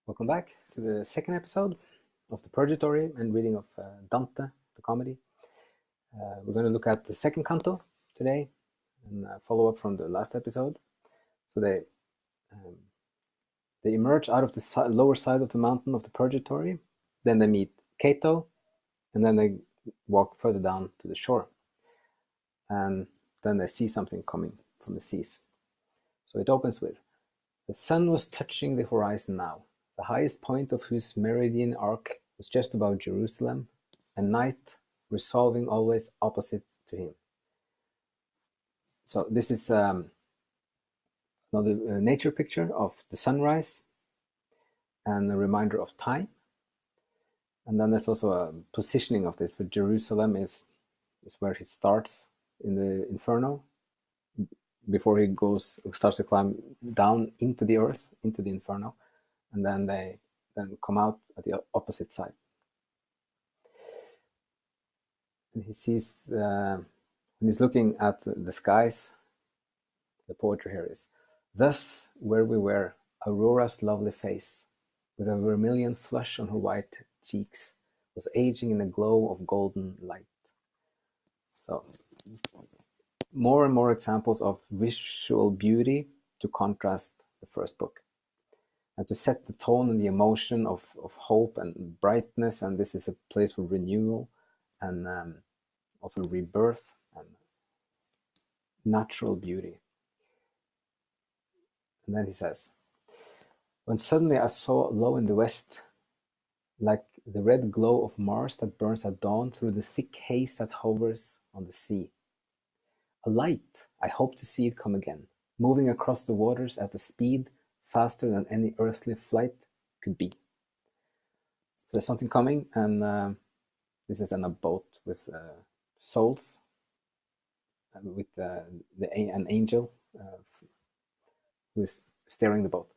Welcome back to the second episode of the Purgatory and reading of Dante, the comedy. We're going to look at the second canto today and follow up from the last episode. So they emerge out of the lower side of the mountain of the Purgatory, then they meet Cato, and then they walk further down to the shore. And then they see something coming from the seas. So it opens with, "The sun was touching the horizon now, the highest point of whose meridian arc was just above Jerusalem, and night resolving always opposite to him." So this is another nature picture of the sunrise and a reminder of time. And then there's also a positioning of this, where Jerusalem is where he starts in the Inferno, before he starts to climb down into the earth, into the Inferno, and then they come out at the opposite side. And he sees, when he's looking at the skies, the poetry here is, "Thus where we were, Aurora's lovely face, with a vermilion flush on her white cheeks, was aging in a glow of golden light." So more and more examples of visual beauty to contrast the first book, and to set the tone and the emotion of hope and brightness. And this is a place for renewal and also rebirth and natural beauty. And then he says, "When suddenly I saw low in the west, like the red glow of Mars that burns at dawn through the thick haze that hovers on the sea. A light, I hope to see it come again, moving across the waters at a speed faster than any earthly flight could be." So there's something coming, and this is then a boat with souls, with an angel who is steering the boat.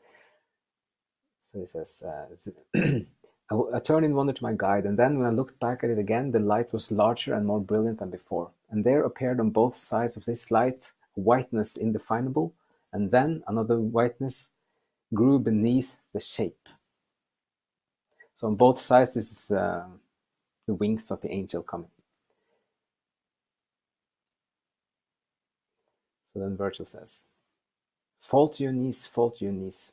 So he says, I turned in wonder to my guide, and then when I looked back at it again, the light was larger and more brilliant than before. And there appeared on both sides of this light a whiteness indefinable, and then another whiteness grew beneath the shape. So on both sides, this is the wings of the angel coming. So then Virgil says, fall to your knees,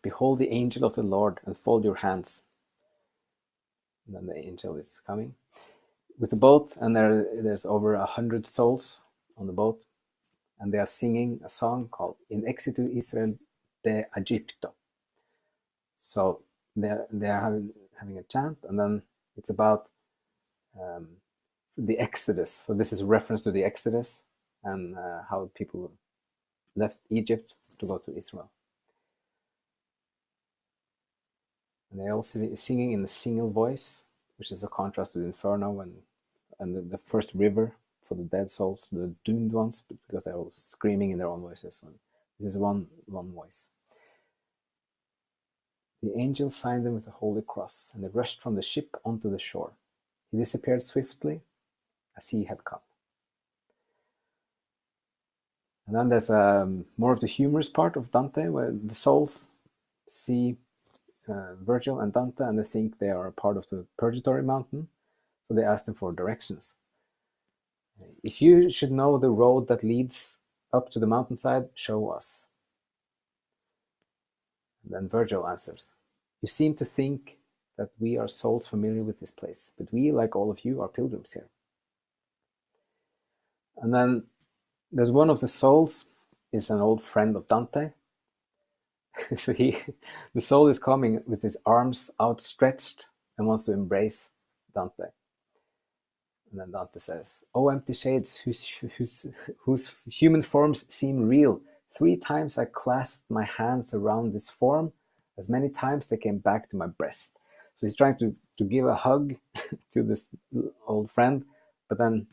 behold the angel of the Lord, and fold your hands." And then the angel is coming with the boat, and there's over 100 souls on the boat, and they are singing a song called "In exitu Israel de Egypto." So they are having a chant, and then it's about the Exodus. So this is a reference to the Exodus and how people left Egypt to go to Israel. And they're all singing in a single voice, which is a contrast to the Inferno and the first river for the dead souls, the doomed ones, because they're all screaming in their own voices. So this is one voice. "The angel signed them with the Holy Cross, and they rushed from the ship onto the shore. He disappeared swiftly as he had come." And then there's more of the humorous part of Dante, where the souls see Virgil and Dante, and they think they are a part of the Purgatory mountain, so they ask them for directions. "If you should know the road that leads up to the mountainside, show us." And then Virgil answers, "You seem to think that we are souls familiar with this place, but we, like all of you, are pilgrims here." And then there's one of the souls is an old friend of Dante. So the soul is coming with his arms outstretched and wants to embrace Dante. And then Dante says, "Oh, empty shades, whose human forms seem real. 3 times I clasped my hands around this form. As many times they came back to my breast." So he's trying to give a hug to this old friend, but then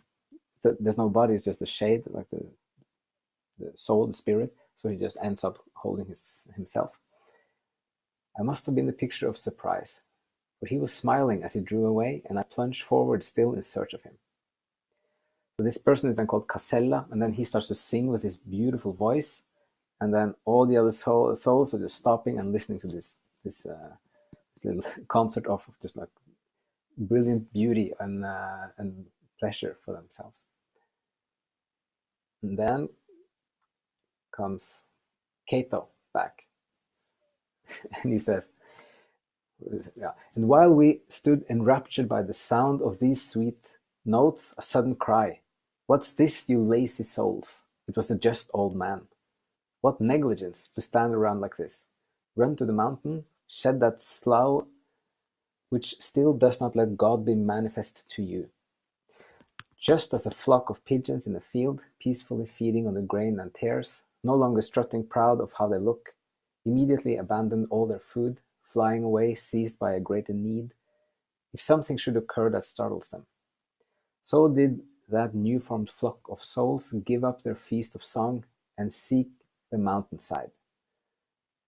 there's no body, it's just a shade, like the soul, the spirit. So he just ends up holding himself. "I must have been the picture of surprise, for he was smiling as he drew away, and I plunged forward still in search of him." So this person is then called Casella, and then he starts to sing with his beautiful voice, and then all the other souls are just stopping and listening to this little concert of just like brilliant beauty and pleasure for themselves. And then comes Cato back, and he says, yeah, and while we stood enraptured by the sound of these sweet notes, a sudden cry, "What's this, you lazy souls?" It was a just old man. "What negligence to stand around like this! Run to the mountain, shed that slough which still does not let God be manifest to you." Just as a flock of pigeons in a field, peacefully feeding on the grain and tares, no longer strutting proud of how they look, immediately abandon all their food, flying away seized by a greater need, if something should occur that startles them. So did that new-formed flock of souls give up their feast of song and seek the mountainside,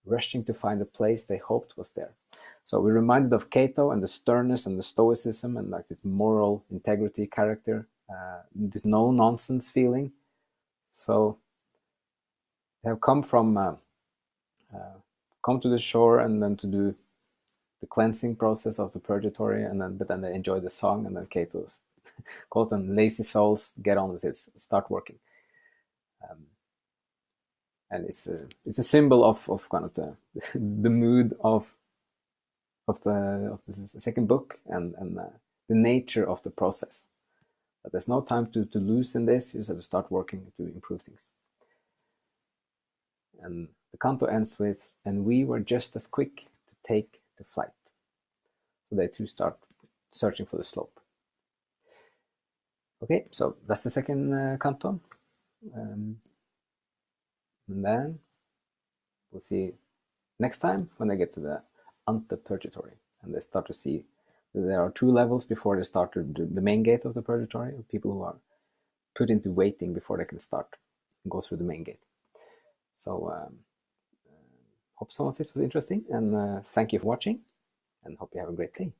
rushing to find a place they hoped was there. So we're reminded of Cato and the sternness and the stoicism and like this moral integrity character, this no-nonsense feeling. So they have come to the shore and then to do the cleansing process of the purgatory, but then they enjoy the song, and then Cato calls them lazy souls. Get on with it, start working. And it's a symbol of kind of the mood of the second book and the nature of the process. But there's no time to lose in this. You just have to start working to improve things. And the canto ends with, "And we were just as quick to take to flight." So they too start searching for the slope. Okay, so that's the second canto. And then we'll see next time when they get to the ante-purgatory and they start to see that there are 2 levels before they start the main gate of the purgatory, of people who are put into waiting before they can start and go through the main gate. So hope some of this was interesting, and thank you for watching, and hope you have a great day.